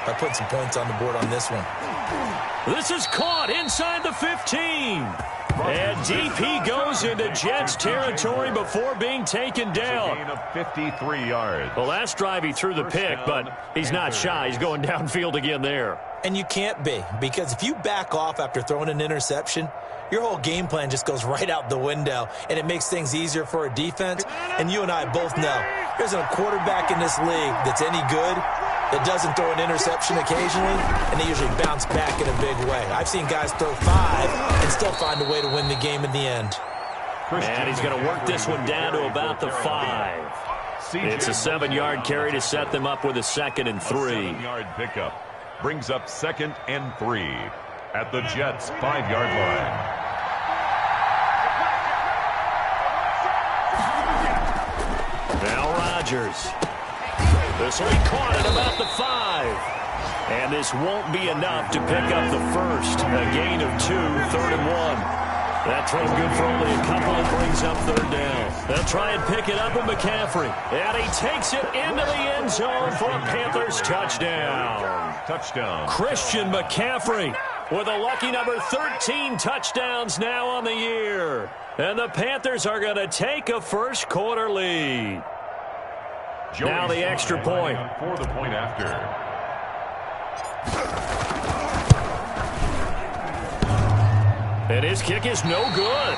by putting some points on the board on this one. This is caught inside the 15. And DP goes into Jets territory before being taken down. Gain of 53 yards. Well, last drive he threw the pick, but he's not shy. He's going downfield again there. And you can't be, because if you back off after throwing an interception, your whole game plan just goes right out the window, and it makes things easier for a defense. And you and I both know there's a quarterback in this league that's any good that doesn't throw an interception occasionally, and they usually bounce back in a big way. I've seen guys throw 5 and still find a way to win the game in the end. And he's going to work this one down to about the 5. It's a 7-yard carry to set them up with a 2nd and 3. 7-yard pickup brings up 2nd and 3 at the Jets' 5-yard line. Now Rodgers. This will be caught at about the 5. And this won't be enough to pick up the first. A gain of 2, 3rd and 1. That throw good for only a couple and brings up 3rd down. They'll try and pick it up with McCaffrey. And he takes it into the end zone for a Panthers touchdown. Touchdown. Christian McCaffrey with a lucky number 13 touchdowns now on the year. And the Panthers are going to take a first quarter lead. Now the extra point. For the point after. And his kick is no good.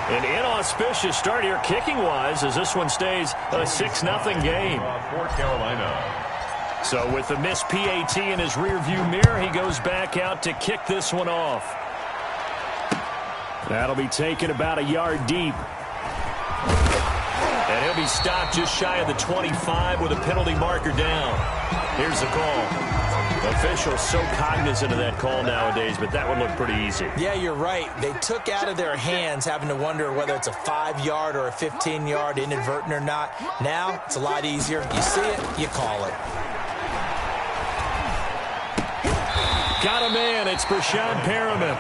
An inauspicious start here kicking-wise as this one stays a 6-0 game. For Carolina. So with the missed PAT in his rearview mirror, he goes back out to kick this one off. That'll be taken about a yard deep. And he'll be stopped just shy of the 25 with a penalty marker down. Here's the call. Officials so cognizant of that call nowadays, but that would look pretty easy. Yeah, you're right. They took out of their hands having to wonder whether it's a 5-yard or a 15-yard inadvertent or not. Now, it's a lot easier. You see it, you call it. Got a man. It's Brashad Perriman.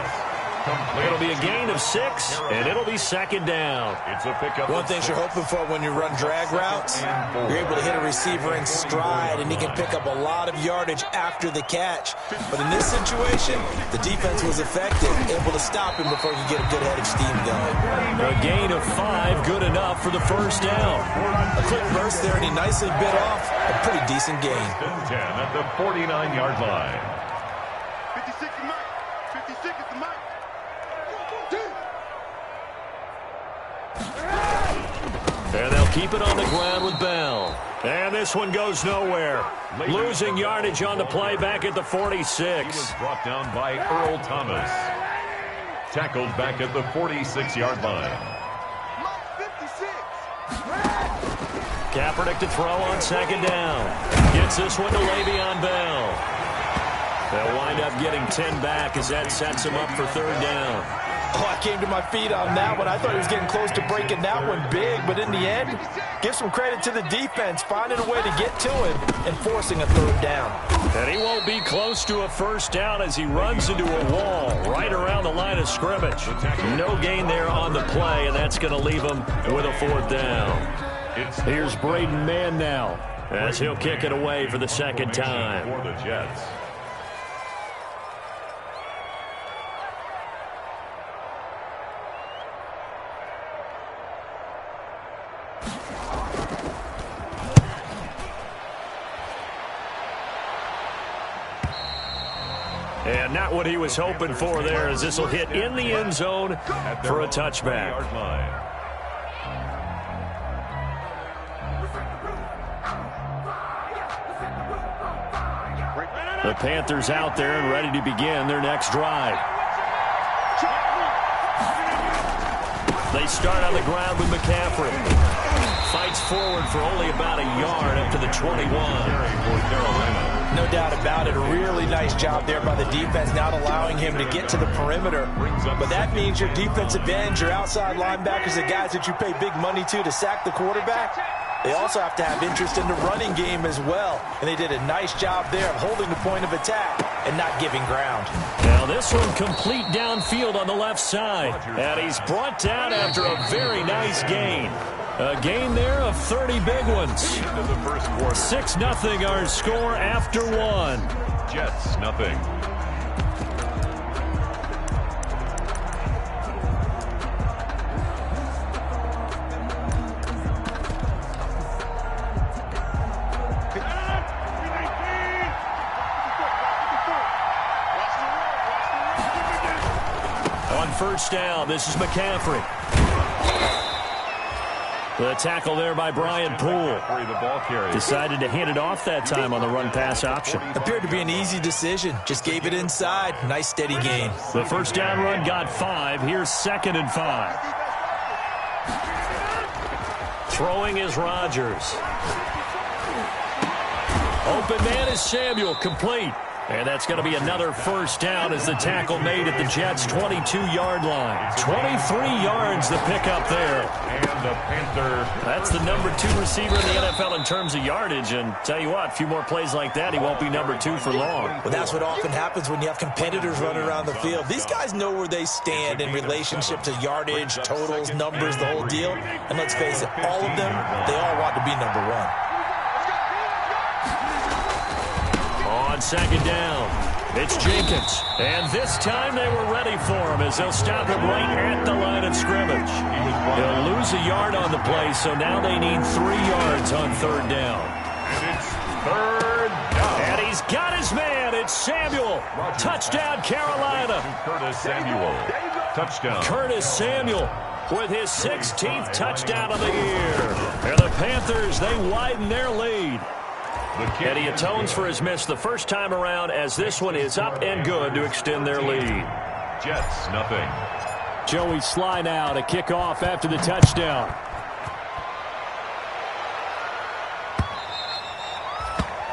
It'll be a gain of 6, and it'll be 2nd down. It's a pickup. One thing you're hoping for when you run drag routes, you're able to hit a receiver in stride, and he can pick up a lot of yardage after the catch. But in this situation, the defense was effective, able to stop him before he could get a good head of steam going. A gain of 5, good enough for the first down. A quick burst there, and he nicely bit off a pretty decent gain. 10 at the 49-yard line. 56 is Mike. 56 is the Mike. And they'll keep it on the ground with Bell. And this one goes nowhere. Losing yardage on the play back at the 46. He was brought down by Earl Thomas. Tackled back at the 46-yard line. Kaepernick to throw on 2nd down. Gets this one to Le'Veon Bell. They'll wind up getting 10 back as that sets him up for 3rd down. Oh, I came to my feet on that one. I thought he was getting close to breaking that one big, but in the end, give some credit to the defense, finding a way to get to him and forcing a 3rd down. And he won't be close to a first down as he runs into a wall right around the line of scrimmage. No gain there on the play, and that's going to leave him with a 4th down. Here's Braden Mann now as he'll kick it away for the 2nd time. For the Jets. And not what he was hoping for there, as this will hit in the end zone for a touchback. The Panthers out there and ready to begin their next drive. They start on the ground with McCaffrey. Fights forward for only about a yard up to the 21. No doubt about it. A really nice job there by the defense, not allowing him to get to the perimeter. But that means your defensive ends, your outside linebackers, the guys that you pay big money to sack the quarterback, they also have to have interest in the running game as well. And they did a nice job there of holding the point of attack and not giving ground. Now this one complete downfield on the left side. And he's brought down after a very nice gain. A gain there of 30 big ones. 6-0 our score after one. Jets, nothing. On first down, this is McCaffrey. The tackle there by Brian Poole. Decided to hand it off that time on the run-pass option. Appeared to be an easy decision. Just gave it inside. Nice steady gain. The first down run got 5. Here's 2nd and 5. Throwing is Rodgers. Open man is Samuel, complete. And that's going to be another first down as the tackle made at the Jets' 22-yard line. 23 yards the pickup there. And the Panther. That's the number 2 receiver in the NFL in terms of yardage. And tell you what, a few more plays like that, he won't be number 2 for long. Well, that's what often happens when you have competitors running around the field. These guys know where they stand in relationship to yardage, totals, numbers, the whole deal. And let's face it, all of them, they all want to be number 1. On second down, it's Jenkins. And this time they were ready for him as they'll stop him right at the line of scrimmage. He'll lose a yard on the play, so now they need 3 yards on third down. And it's third down. And he's got his man. It's Samuel. Touchdown, Carolina. Curtis Samuel. Touchdown. Curtis Samuel with his 16th touchdown of the year. And the Panthers, they widen their lead. And he atones for his miss the first time around as this one is up and good to extend their lead. Jets, nothing. Joey Sly now to kick off after the touchdown.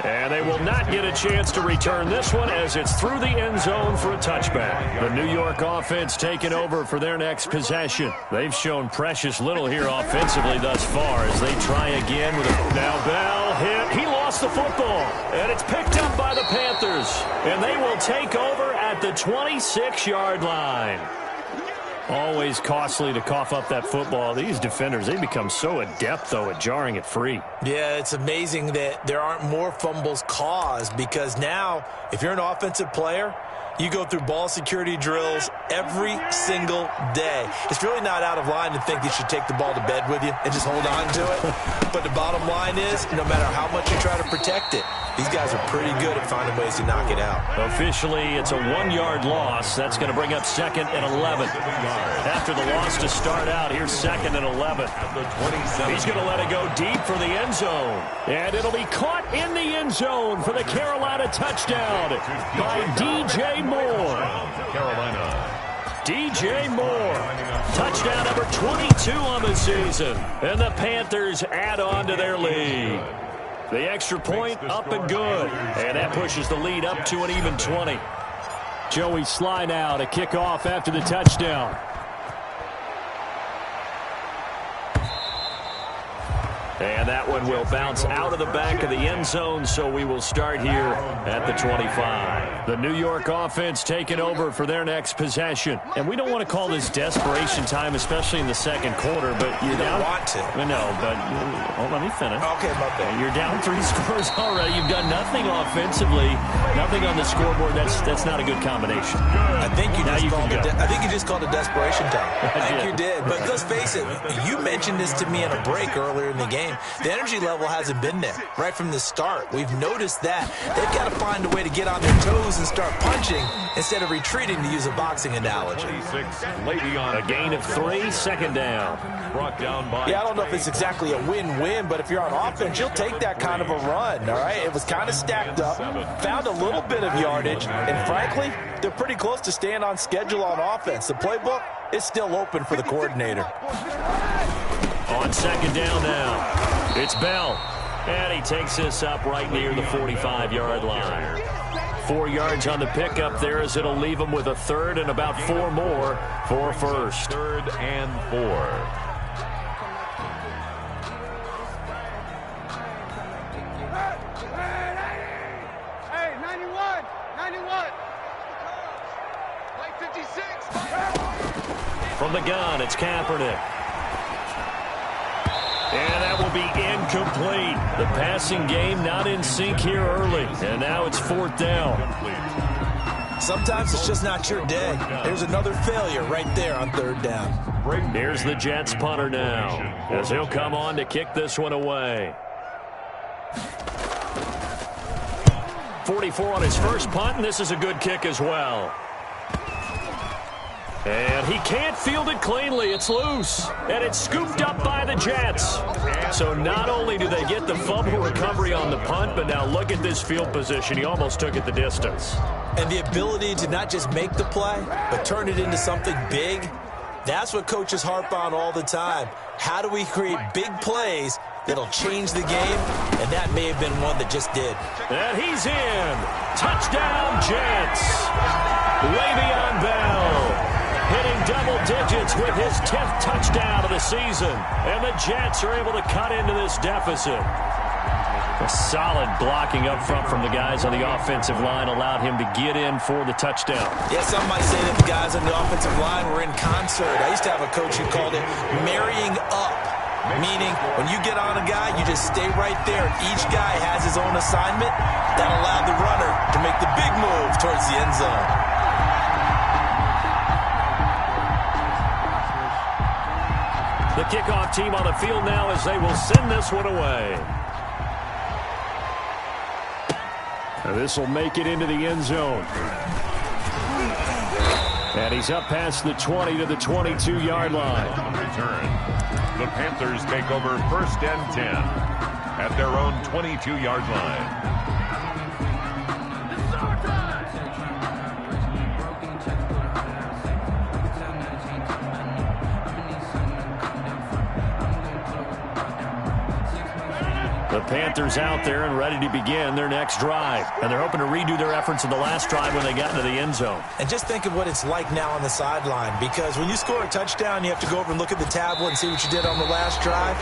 And they will not get a chance to return this one as it's through the end zone for a touchback. The New York offense taking over for their next possession. They've shown precious little here offensively thus far as they try again with a now Bell hit. He lost the football, and it's picked up by the Panthers. And they will take over at the 26-yard line. Always costly to cough up that football. These defenders, they become so adept, though, at jarring it free. Yeah, it's amazing that there aren't more fumbles caused because now, if you're an offensive player, you go through ball security drills every single day. It's really not out of line to think you should take the ball to bed with you and just hold on to it. But the bottom line is, no matter how much you try to protect it, these guys are pretty good at finding ways to knock it out. Officially, it's a 1-yard loss. That's going to bring up 2nd and 11. After the loss to start out, here's 2nd and 11. He's going to let it go deep for the end zone. And it'll be caught in the end zone for the Carolina touchdown by DJ Moore. Carolina. DJ Moore. Touchdown number 22 on the season. And the Panthers add on to their lead. The extra point up and good. And that pushes the lead up to an even 20. Joey Sly now to kick off after the touchdown. And that one will bounce out of the back of the end zone, so we will start here at the 25. The New York offense taking over for their next possession. And we don't want to call this desperation time, especially in the second quarter, but you don't want to. No, but let me finish. Okay, my bad. You're down 3 scores already. You've done nothing offensively, nothing on the scoreboard. That's not a good combination. I think you just called it desperation time. I think you did. But let's face it, you mentioned this to me in a break earlier in the game. The energy level hasn't been there right from the start. We've noticed that. They've got to find a way to get on their toes and start punching instead of retreating, to use a boxing analogy. A gain of 3, 2nd down. Brought down by I don't know if it's exactly a win-win, but if you're on offense, you'll take that kind of a run, all right? It was kind of stacked up, found a little bit of yardage, and frankly, they're pretty close to staying on schedule on offense. The playbook is still open for the coordinator. On 2nd down now, it's Bell. And he takes this up right near the 45-yard line. 4 yards on the pickup there as it'll leave him with a 3rd and about 4 more for a first. 3rd and 4. Hey, 91. Play 56. From the gun, it's Kaepernick. And that will be incomplete. The passing game not in sync here early. And now it's 4th down. Sometimes it's just not your day. There's another failure right there on 3rd down. Here's the Jets punter now, as he'll come on to kick this one away. 44 on his first punt, and this is a good kick as well. And he can't field it cleanly. It's loose. And it's scooped up by the Jets. So not only do they get the fumble recovery on the punt, but now look at this field position. He almost took it the distance. And the ability to not just make the play, but turn it into something big, that's what coaches harp on all the time. How do we create big plays that'll change the game? And that may have been one that just did. And he's in. Touchdown, Jets. Le'Veon Bell hitting double digits with his 10th touchdown of the season. And the Jets are able to cut into this deficit. A solid blocking up front from the guys on the offensive line allowed him to get in for the touchdown. Yeah, some might say that the guys on the offensive line were in concert. I used to have a coach who called it marrying up, meaning when you get on a guy, you just stay right there. Each guy has his own assignment. That allowed the runner to make the big move towards the end zone. The kickoff team on the field now as they will send this one away. And this will make it into the end zone. And he's up past the 20 to the 22-yard line. Return. The Panthers take over 1st and 10 at their own 22-yard line. The Panthers out there and ready to begin their next drive. And they're hoping to redo their efforts in the last drive when they got into the end zone. And just think of what it's like now on the sideline, because when you score a touchdown, you have to go over and look at the tablet and see what you did on the last drive.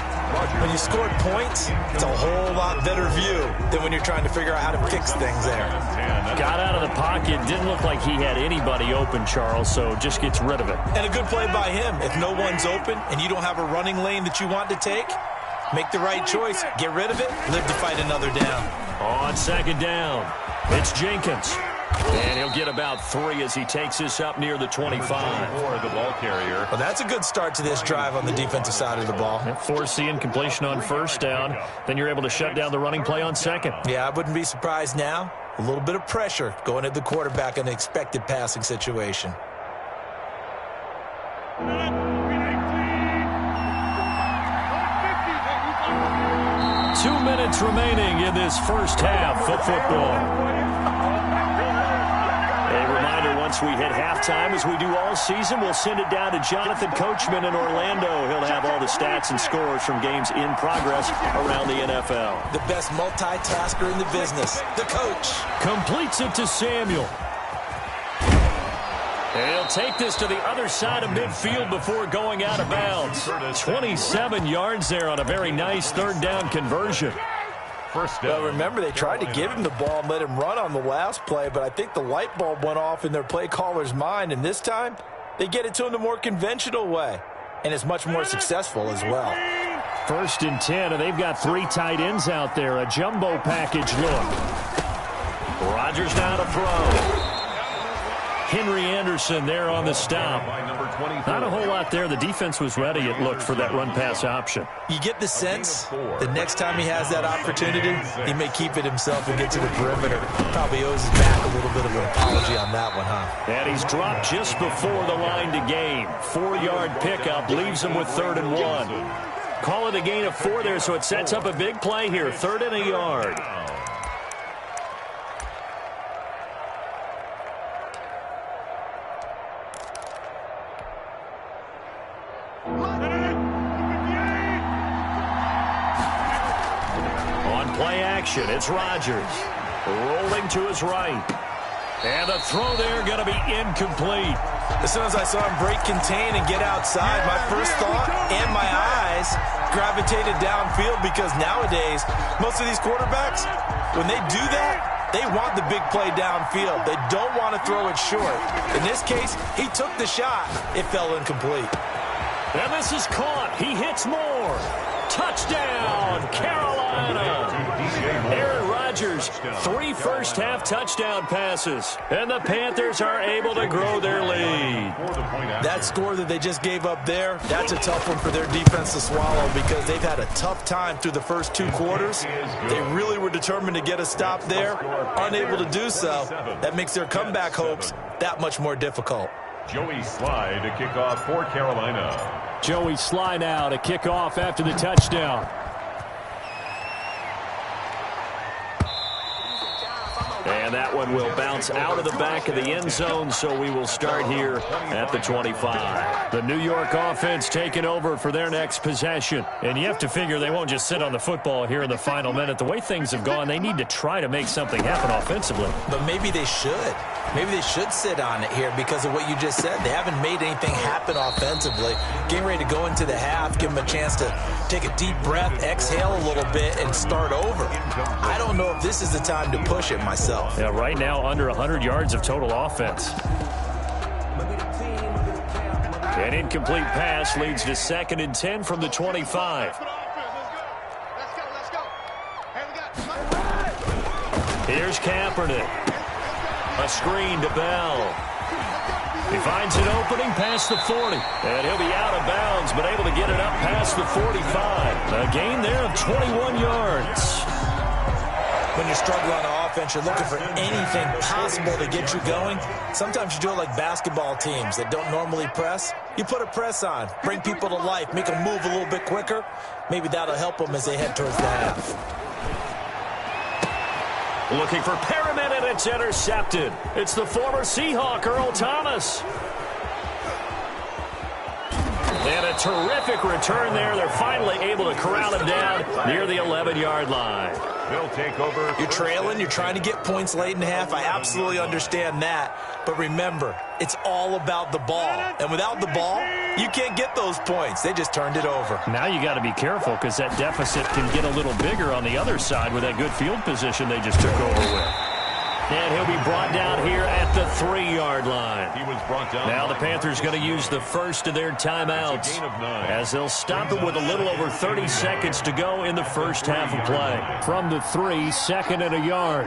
When you scored points, it's a whole lot better view than when you're trying to figure out how to fix things there. Got out of the pocket. Didn't look like he had anybody open, Charles, so just gets rid of it. And a good play by him. If no one's open and you don't have a running lane that you want to take, make the right choice. Get rid of it. Live to fight another down. On 2nd down, it's Jenkins. And he'll get about 3 as he takes this up near the 25. Or the ball carrier. Well, that's a good start to this drive on the defensive side of the ball. Force the incompletion on 1st down. Then you're able to shut down the running play on 2nd. Yeah, I wouldn't be surprised now. A little bit of pressure going at the quarterback in an expected passing situation. 2 minutes remaining in this first half of football. A reminder, once we hit halftime, as we do all season, we'll send it down to Jonathan Coachman in Orlando. He'll have all the stats and scores from games in progress around the NFL. The best multitasker in the business, the coach. Completes it to Samuel. And he'll take this to the other side of midfield before going out of bounds. 27 yards there on a very nice 3rd down conversion. Well, remember, they tried to give him the ball and let him run on the last play, but I think the light bulb went off in their play caller's mind, and this time they get it to him the more conventional way, and it's much more successful as well. 1st and 10, and they've got 3 tight ends out there. A jumbo package look. Rodgers now to throw. Henry Anderson there on the stop. Not a whole lot there. The defense was ready, it looked, for that run-pass option. You get the sense that next time he has that opportunity, he may keep it himself and get to the perimeter. Probably owes his back a little bit of an apology on that one, huh? And he's dropped just before the line to gain. 4-yard pickup leaves him with 3rd and 1. Call it a gain of 4 there, so it sets up a big play here. 3rd and a yard. Play action. It's Rodgers rolling to his right. And the throw there going to be incomplete. As soon as I saw him break contain and get outside, my first thought and my eyes gravitated downfield, because nowadays, most of these quarterbacks, when they do that, they want the big play downfield. They don't want to throw it short. In this case, he took the shot. It fell incomplete. And this is caught. He hits more. Touchdown, Carolina! Aaron Rodgers, 3 first-half touchdown passes, and the Panthers are able to grow their lead. That score that they just gave up there, that's a tough one for their defense to swallow because they've had a tough time through the first 2 quarters. They really were determined to get a stop there, unable to do so. That makes their comeback hopes that much more difficult. Joey Sly to kick off for Carolina. Joey Sly now to kick off after the touchdown. And that one will bounce out of the back of the end zone, so we will start here at the 25. The New York offense taking over for their next possession. And you have to figure they won't just sit on the football here in the final minute. The way things have gone, they need to try to make something happen offensively. But maybe they should. Maybe they should sit on it here because of what you just said. They haven't made anything happen offensively. Getting ready to go into the half, give them a chance to take a deep breath, exhale a little bit, and start over. I don't know if this is the time to push it myself. Yeah, right now under 100 yards of total offense. An incomplete pass leads to 2nd and 10 from the 25. Here's Kaepernick. A screen to Bell. He finds an opening past the 40. And he'll be out of bounds, but able to get it up past the 45. A gain there of 21 yards. When you're struggling on offense, you're looking for anything possible to get you going. Sometimes you do it like basketball teams that don't normally press. You put a press on, bring people to life, make them move a little bit quicker. Maybe that'll help them as they head towards the half. Looking for Perriman, and it's intercepted. It's the former Seahawk, Earl Thomas. And a terrific return there. They're finally able to corral him down near the 11-yard line. They'll take over. You're trailing. You're trying to get points late in the half. I absolutely understand that. But remember, it's all about the ball. And without the ball, you can't get those points. They just turned it over. Now you got to be careful because that deficit can get a little bigger on the other side with that good field position they just took over with. And he'll be brought down here at the 3-yard line. He was brought down. Now the Panthers going to use the first of their timeouts as they'll stop it with a little over 30 seconds to go in the first half of play. From the 3, 2nd and a yard.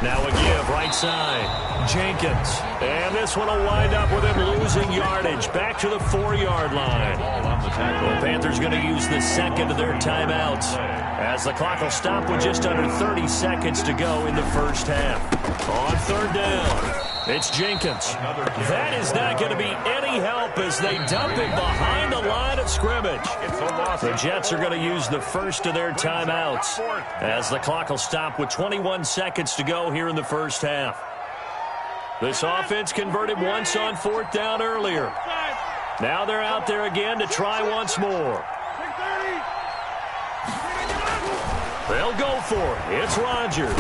Now a give right side. Jenkins. And this one will wind up with him losing yardage. Back to the 4-yard line. The Panthers going to use the 2nd of their timeouts as the clock will stop with just under 30 seconds to go in the first half. On 3rd down, it's Jenkins. That is not going to be any help as they dump it behind the line of scrimmage. The Jets are going to use the first of their timeouts as the clock will stop with 21 seconds to go here in the first half. This offense converted once on 4th down earlier. Now they're out there again to try once more. They'll go for it. It's Rodgers.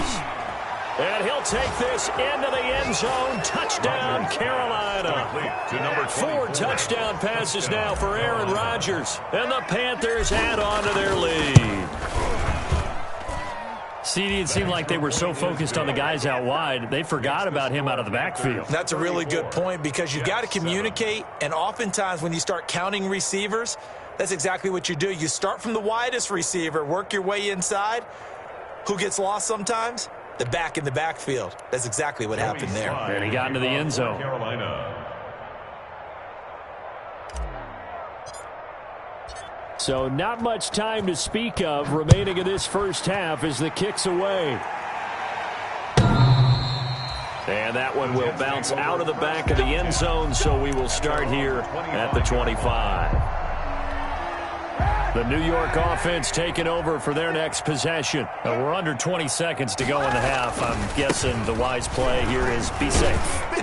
And he'll take this into the end zone. Touchdown, Carolina. 4 touchdown passes now for Aaron Rodgers. And the Panthers add on to their lead. CD, it seemed like they were so focused on the guys out wide, they forgot about him out of the backfield. That's a really good point because you got to communicate, and oftentimes when you start counting receivers, that's exactly what you do. You start from the widest receiver, work your way inside. Who gets lost sometimes? The back in the backfield. That's exactly what happened there. And he got into the end zone. Carolina. So not much time to speak of remaining in this first half as the kick's away. And that one will bounce out of the back of the end zone, so we will start here at the 25. The New York offense taking over for their next possession. We're under 20 seconds to go in the half. I'm guessing the wise play here is be safe.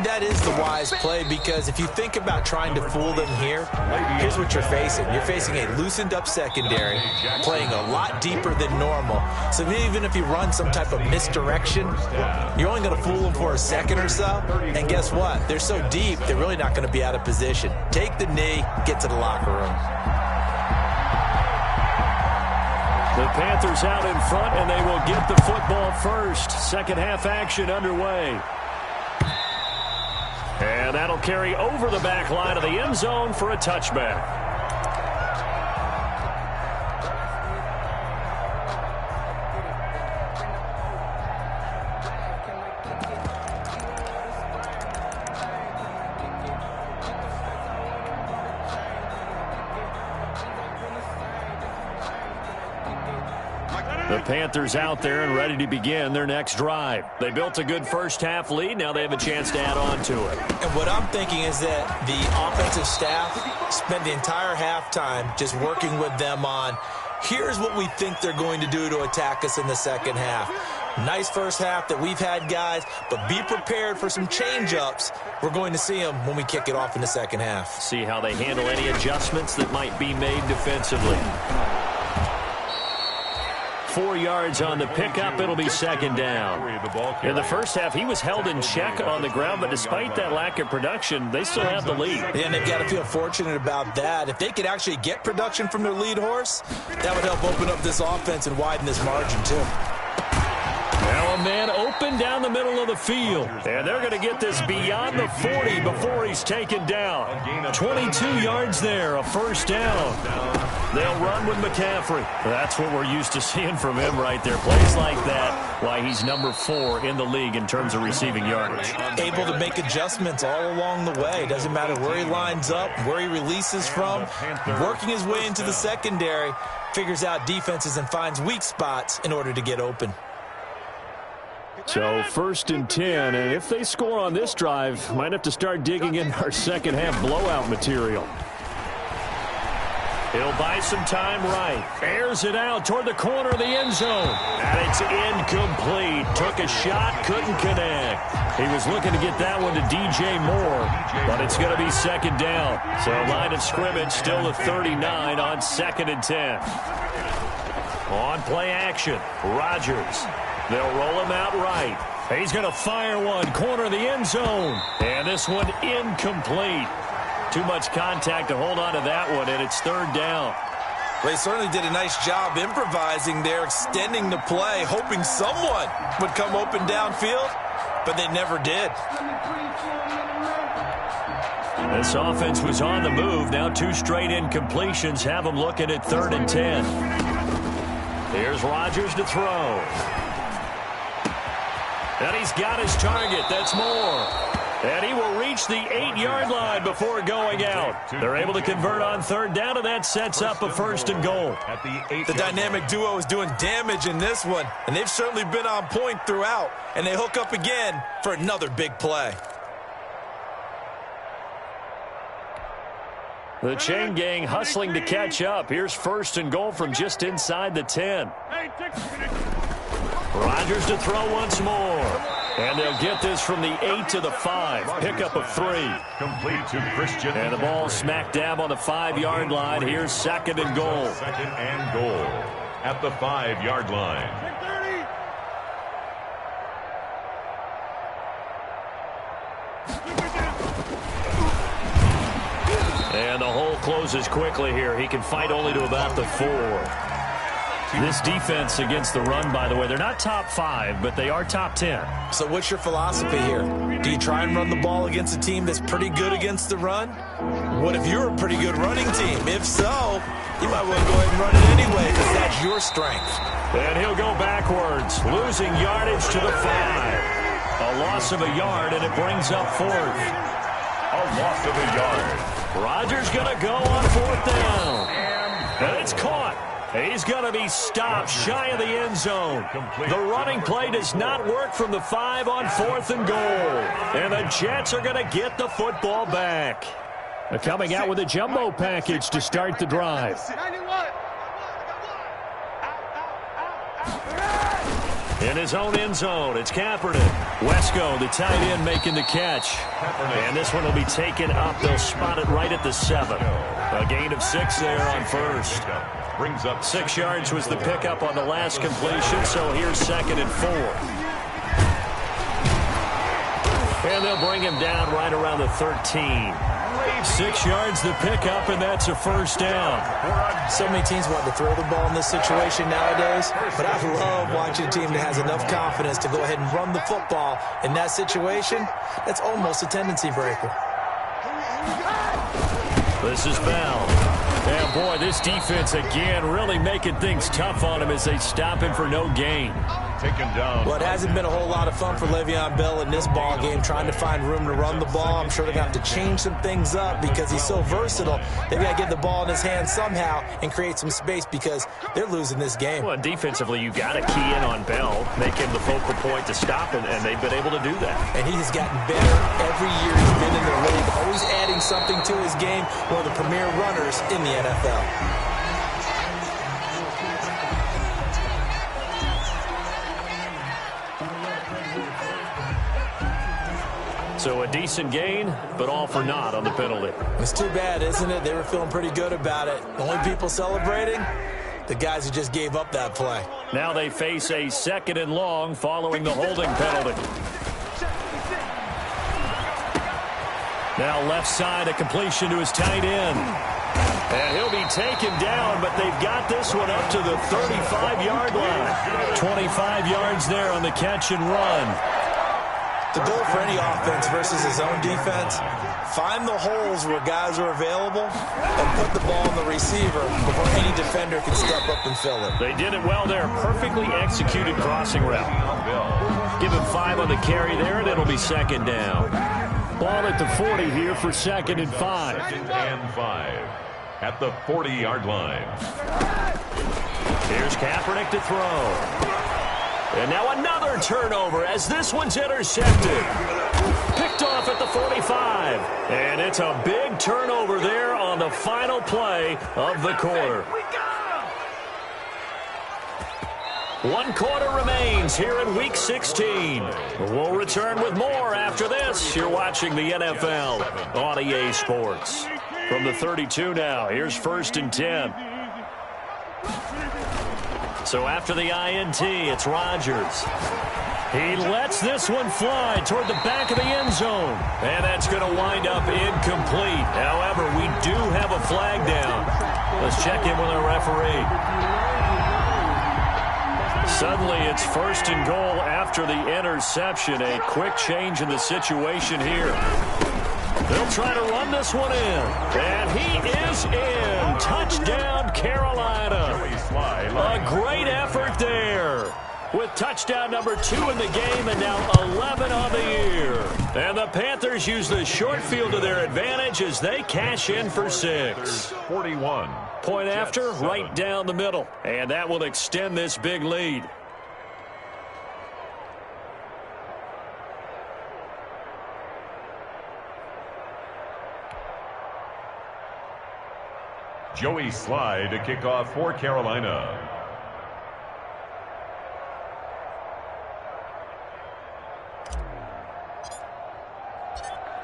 That is the wise play because if you think about trying to fool them here, here's what you're facing. You're facing a loosened up secondary, playing a lot deeper than normal. So even if you run some type of misdirection, you're only going to fool them for a second or so. And guess what? They're so deep, they're really not going to be out of position. Take the knee, get to the locker room. The Panthers out in front, and they will get the football first. Second half action underway. And that'll carry over the back line of the end zone for a touchback. The Panthers out there and ready to begin their next drive. They built a good first-half lead. Now they have a chance to add on to it. And what I'm thinking is that the offensive staff spent the entire halftime just working with them on, here's what we think they're going to do to attack us in the second half. Nice first half that we've had, guys, but be prepared for some change-ups. We're going to see them when we kick it off in the second half. See how they handle any adjustments that might be made defensively. 4 yards on the pickup. It'll be second down. In the first half, he was held in check on the ground, but despite that lack of production, they still have the lead. And they've got to feel fortunate about that. If they could actually get production from their lead horse, that would help open up this offense and widen this margin, too. Now a man open down the middle of the field. And they're going to get this beyond the 40 before he's taken down. 22 yards there, a first down. They'll run with McCaffrey. That's what we're used to seeing from him right there. Plays like that, why he's number 4 in the league in terms of receiving yardage. Able to make adjustments all along the way. Doesn't matter where he lines up, where he releases from. Working his way into the secondary, figures out defenses and finds weak spots in order to get open. So first and 10, and if they score on this drive, might have to start digging in our second half blowout material. He'll buy some time right. Airs it out toward the corner of the end zone. And it's incomplete. Took a shot, couldn't connect. He was looking to get that one to DJ Moore, but it's going to be second down. So line of scrimmage still at 39 on second and 10. On play action, Rodgers. They'll roll him out right. He's going to fire one, corner of the end zone. And this one incomplete. Too much contact to hold on to that one, and it's third down. Well, he certainly did a nice job improvising there, extending the play, hoping someone would come open downfield, but they never did. This offense was on the move. Now 2 straight incompletions have them looking at third and 10. Here's Rodgers to throw. And he's got his target. That's Moore. And he will reach the 8-yard line before going out. They're able to convert on third down, and that sets up a first and goal. The dynamic duo is doing damage in this one, and they've certainly been on point throughout. And they hook up again for another big play. The chain gang hustling to catch up. Here's first and goal from just inside the 10. Rodgers to throw once more. And they'll get this from the 8 to the 5. Pickup of 3. Complete to Christian. And the ball smack dab on the 5-yard line. Here's second and goal. Second and goal at the 5-yard line. And the hole closes quickly here. He can fight only to about the 4. This defense against the run, by the way, they're not top 5, but they are top 10. So what's your philosophy here? Do you try and run the ball against a team that's pretty good against the run? What if you're a pretty good running team? If so, you might want to go ahead and run it anyway because that's your strength. And he'll go backwards, losing yardage to the 5. A loss of a yard, and it brings up 4th. A loss of a yard. Rodgers going to go on 4th down. And it's caught. He's going to be stopped shy of the end zone. The running play does not work from the 5 on 4th and goal. And the Jets are going to get the football back. They're coming out with a jumbo package to start the drive. In his own end zone, it's Kaepernick. Wesco, the tight end, making the catch. And this one will be taken up. They'll spot it right at the 7. A gain of 6 there on first. Brings up 6 yards was the pickup on the last completion, so here's second and 4. And they'll bring him down right around the 13. 6 yards to pick up, and that's a first down. So many teams want to throw the ball in this situation nowadays, but I love watching a team that has enough confidence to go ahead and run the football. In that situation, that's almost a tendency breaker. This is Bell. And, boy, this defense, again, really making things tough on him as they stop him for no gain. Taken down. Well, it hasn't been a whole lot of fun for Le'Veon Bell in this ball game trying to find room to run the ball. I'm sure they're going to have to change some things up because he's so versatile. They've got to get the ball in his hands somehow and create some space because they're losing this game. Well, defensively, you've got to key in on Bell, make him the focal point to stop him, and they've been able to do that. And he has gotten better every year he's been in the league, always adding something to his game, one of the premier runners in the NFL. So a decent gain, but all for naught on the penalty. It's too bad, isn't it? They were feeling pretty good about it. The only people celebrating, the guys who just gave up that play. Now they face a 2nd and long following the holding penalty. Now left side, a completion to his tight end. And he'll be taken down, but they've got this one up to the 35-yard line. 25 yards there on the catch and run. The goal for any offense versus his own defense, find the holes where guys are available and put the ball in the receiver before any defender can step up and fill it. They did it well there. Perfectly executed crossing route. Give him 5 on the carry there, and it'll be 2nd down. Ball at the 40 here for 2nd and 5. 2nd and 5 at the 40-yard line. Here's Kaepernick to throw. And now another turnover as this one's intercepted. Picked off at the 45. And it's a big turnover there on the final play of the quarter. 1 quarter remains here in Week 16. We'll return with more after this. You're watching the NFL on EA Sports. From the 32 now, here's 1st and 10. So after the INT, it's Rodgers. He lets this one fly toward the back of the end zone. And that's going to wind up incomplete. However, we do have a flag down. Let's check in with our referee. Suddenly, it's 1st and goal after the interception. A quick change in the situation here. They'll try to run this one in. And he is in. Touchdown, Carolina. A great effort there. With touchdown number 2 in the game and now 11 on the year. And the Panthers use the short field to their advantage as they cash in for 6. 41. Point after, right down the middle. And that will extend this big lead. Joey Slye to kick off for Carolina.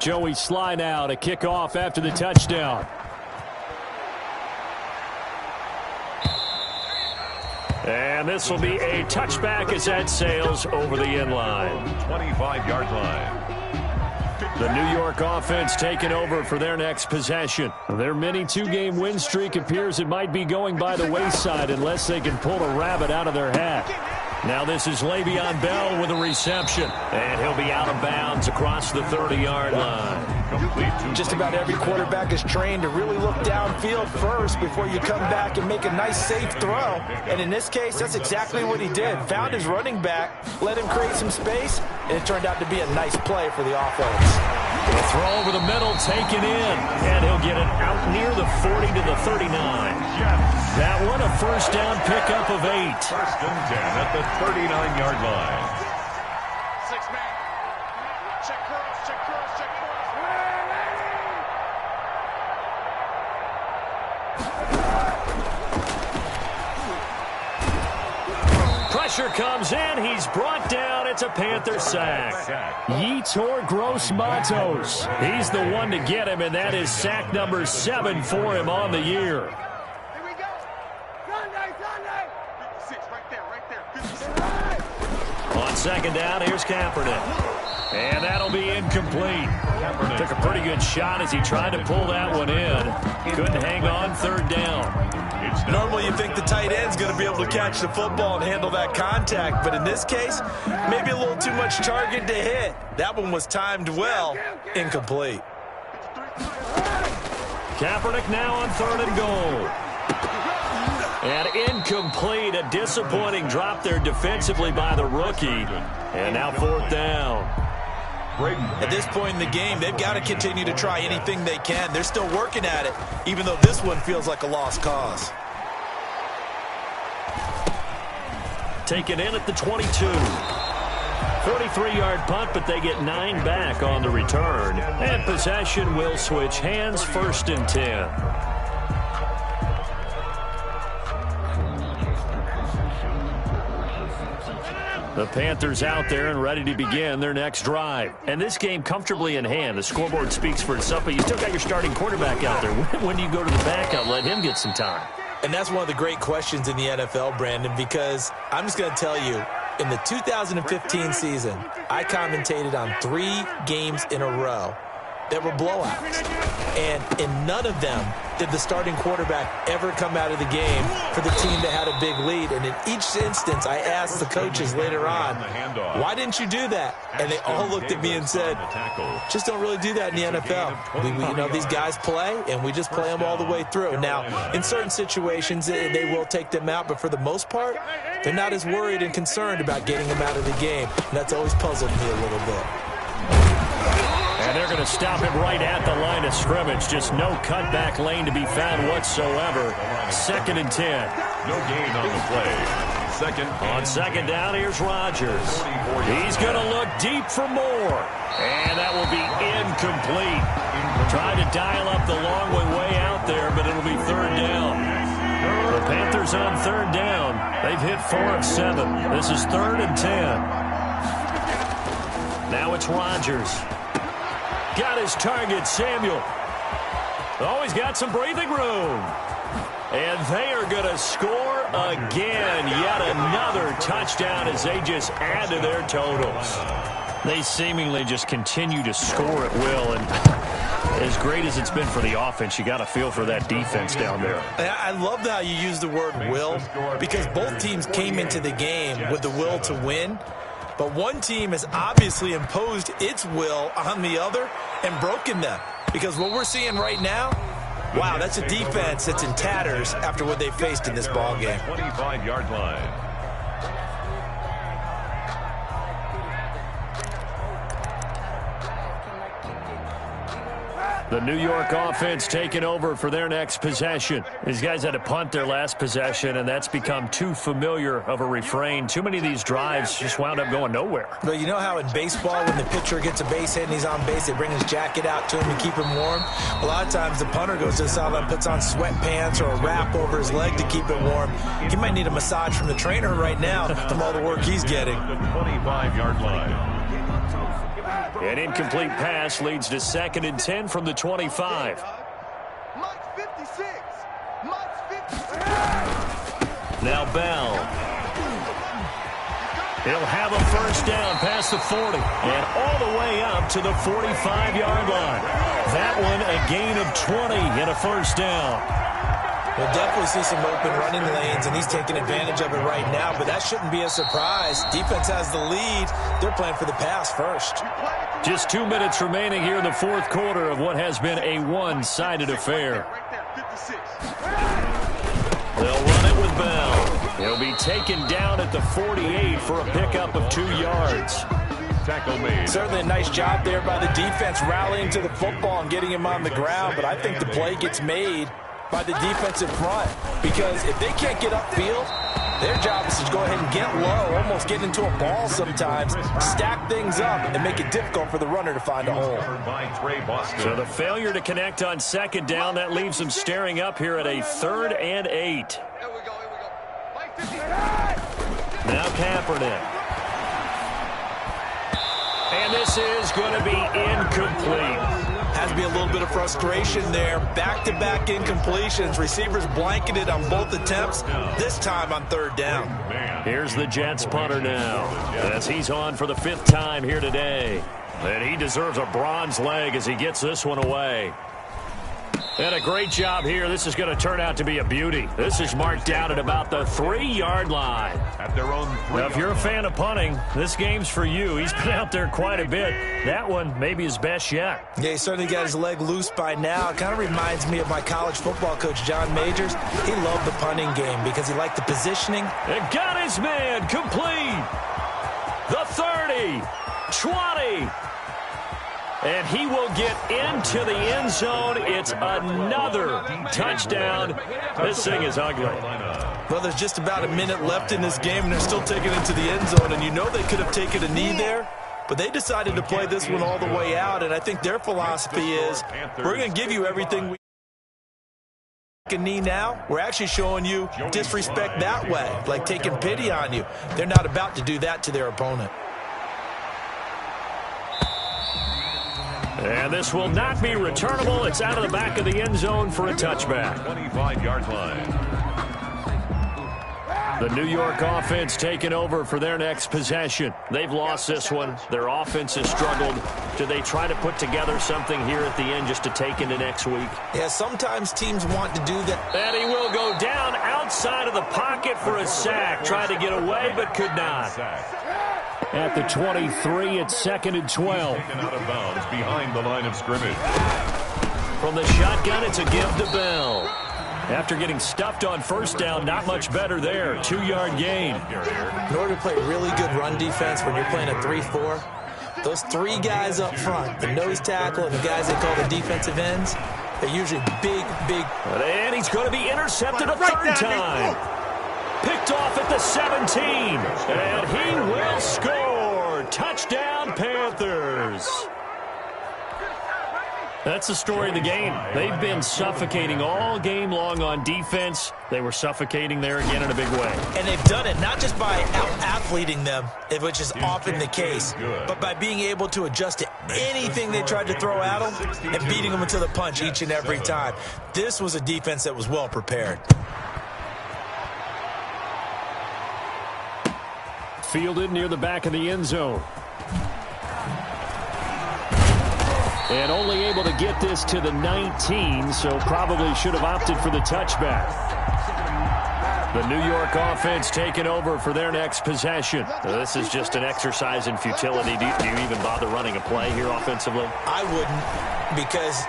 Joey Slye now to kick off after the touchdown. And this will be a touchback as that sails over the end line. 25-yard line. The New York offense taking over for their next possession. Their mini 2-game win streak appears it might be going by the wayside unless they can pull a rabbit out of their hat. Now this is Le'Veon Bell with a reception. And he'll be out of bounds across the 30-yard line. Just about every quarterback is trained to really look downfield first before you come back and make a nice, safe throw. And in this case, that's exactly what he did. Found his running back, let him create some space, and it turned out to be a nice play for the offense. The throw over the middle taken in, and he'll get it out near the 40 to the 39. That one a first down pickup of 8. 1st and 10 at the 39-yard line. 6-man. Check cross, check cross, check cross. Pressure comes in. He's brought down. It's a Panther sack. Yetur Gross-Matos. He's the one to get him, and that is sack number 7 for him on the year. Here we go. Sunday. 56, right there. 56. On 2nd down, here's Kaepernick. And that'll be incomplete. Took a pretty good shot as he tried to pull that one in. Couldn't hang on third down. Normally you think the tight end's going to be able to catch the football and handle that contact, but in this case, maybe a little too much target to hit. That one was timed well. Incomplete. Kaepernick now on 3rd and goal. And incomplete, a disappointing drop there defensively by the rookie. And now 4th down. At this point in the game, they've got to continue to try anything they can. They're still working at it, even though this one feels like a lost cause. Taken in at the 22. 43-yard punt, but they get 9 back on the return. And possession will switch hands, 1st and 10. The Panthers out there and ready to begin their next drive. And this game comfortably in hand. The scoreboard speaks for itself, but you still got your starting quarterback out there. When do you go to the backup? Let him get some time. And that's one of the great questions in the NFL, Brandon, because I'm just going to tell you, in the 2015 season, I commentated on 3 games in a row that were blowouts. And in none of them did the starting quarterback ever come out of the game for the team that had a big lead. And in each instance, I asked the coaches later on, why didn't you do that? And they all looked at me and said, just don't really do that in the NFL. You know, these guys play, and we just play them all the way through. Now, in certain situations, they will take them out, but for the most part, they're not as worried and concerned about getting them out of the game. And that's always puzzled me a little bit. And they're going to stop him right at the line of scrimmage. Just no cutback lane to be found whatsoever. 2nd and 10. No gain on the play. On 2nd down, here's Rodgers. He's going to look deep for more. And that will be incomplete. Tried to dial up the long way out there, but it'll be 3rd down. The Panthers on 3rd down. They've hit 4 of 7. This is 3rd and 10. Now it's Rodgers. Got his target, Samuel. Oh, he's got some breathing room. And they are going to score again. Yet another touchdown as they just add to their totals. They seemingly just continue to score at will. And as great as it's been for the offense, you got to feel for that defense down there. I love how you use the word will, because both teams came into the game with the will to win. But one team has obviously imposed its will on the other and broken them. Because what we're seeing right now, wow, that's a defense that's in tatters after what they faced in this ballgame. 25-yard line. The New York offense taking over for their next possession. These guys had to punt their last possession, and that's become too familiar of a refrain. Too many of these drives just wound up going nowhere. But you know how in baseball, when the pitcher gets a base hit and he's on base, they bring his jacket out to him to keep him warm? A lot of times the punter goes to the sideline, puts on sweatpants or a wrap over his leg to keep it warm. He might need a massage from the trainer right now from all the work he's getting. The 25-yard line. An incomplete pass leads to 2nd and 10 from the 25. Now Bell. He'll have a 1st down past the 40 and all the way up to the 45-yard line. That one a gain of 20 and a 1st down. We'll definitely see some open running lanes, and he's taking advantage of it right now, but that shouldn't be a surprise. Defense has the lead. They're playing for the pass first. Just 2 minutes remaining here in the 4th quarter of what has been a one-sided affair. They'll run it with Bell. He'll be taken down at the 48 for a pickup of 2 yards. Tackle made. Certainly a nice job there by the defense rallying to the football and getting him on the ground, but I think the play gets made by the defensive front, because if they can't get upfield, their job is to go ahead and get low, almost get into a ball sometimes, stack things up, and make it difficult for the runner to find a hole. So the failure to connect on 2nd down, that leaves them staring up here at a 3rd and 8. Now Kaepernick. And this is going to be incomplete. Has to be a little bit of frustration there. Back-to-back incompletions. Receivers blanketed on both attempts, this time on third down. Here's the Jets punter now, as he's on for the 5th time here today. And he deserves a bronze leg as he gets this one away. And a great job here. This is going to turn out to be a beauty. This is marked down at about the 3-yard line. At their own 3-yard now, if you're a fan of punting, this game's for you. He's been out there quite a bit. That one maybe his best yet. Yeah, he certainly got his leg loose by now. It kind of reminds me of my college football coach, John Majors. He loved the punting game because he liked the positioning. And got his man complete. The 30, 20. And he will get into the end zone. It's another touchdown. This thing is ugly. Well, there's just about a minute left in this game, and they're still taking it to the end zone. And you know they could have taken a knee there, but they decided to play this one all the way out. And I think their philosophy is, we're going to give you everything we take a knee now. We're actually showing you disrespect that way, like taking pity on you. They're not about to do that to their opponent. And this will not be returnable. It's out of the back of the end zone for a touchback. 25-yard line. The New York offense taking over for their next possession. They've lost this one. Their offense has struggled. Do they try to put together something here at the end just to take into next week? Yeah, sometimes teams want to do that. And he will go down outside of the pocket for a sack. Tried to get away, but could not. At the 23, it's 2nd and 12. Taken out of bounds behind the line of scrimmage. From the shotgun, it's a give to Bell. After getting stuffed on first down, not much better there. 2-yard gain. In order to play really good run defense when you're playing a 3-4, those 3 guys up front, the nose tackle and the guys they call the defensive ends, they're usually big. And he's going to be intercepted a third time. Picked off at the 17. And he will score. Touchdown, Panthers. That's the story of the game. They've been suffocating all game long on defense. They were suffocating there again in a big way. And they've done it not just by out-athleting them, which is often the case, but by being able to adjust to anything they tried to throw at them and beating them into the punch each and every time. This was a defense that was well prepared. Fielded near the back of the end zone. And only able to get this to the 19, so probably should have opted for the touchback. The New York offense taking over for their next possession. This is just an exercise in futility. Do you even bother running a play here offensively? I wouldn't, because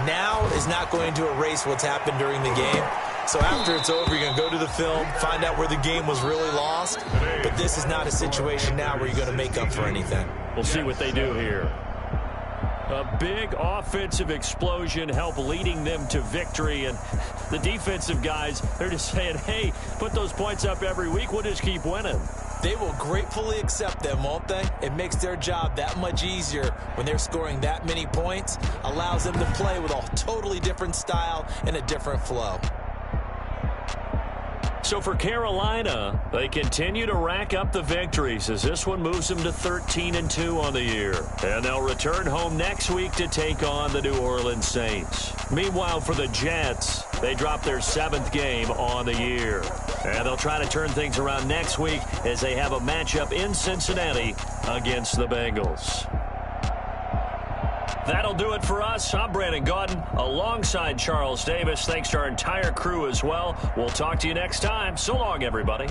now is not going to erase what's happened during the game. So after it's over, you're going to go to the film, find out where the game was really lost. But this is not a situation now where you're going to make up for anything. We'll see what they do here. A big offensive explosion helped leading them to victory. And the defensive guys, they're just saying, hey, put those points up every week. We'll just keep winning. They will gratefully accept them, won't they? It makes their job that much easier when they're scoring that many points. Allows them to play with a totally different style and a different flow. So for Carolina, they continue to rack up the victories as this one moves them to 13-2 on the year. And they'll return home next week to take on the New Orleans Saints. Meanwhile, for the Jets, they drop their 7th game on the year. And they'll try to turn things around next week as they have a matchup in Cincinnati against the Bengals. That'll do it for us. I'm Brandon Gaudin alongside Charles Davis. Thanks to our entire crew as well. We'll talk to you next time. So long, everybody.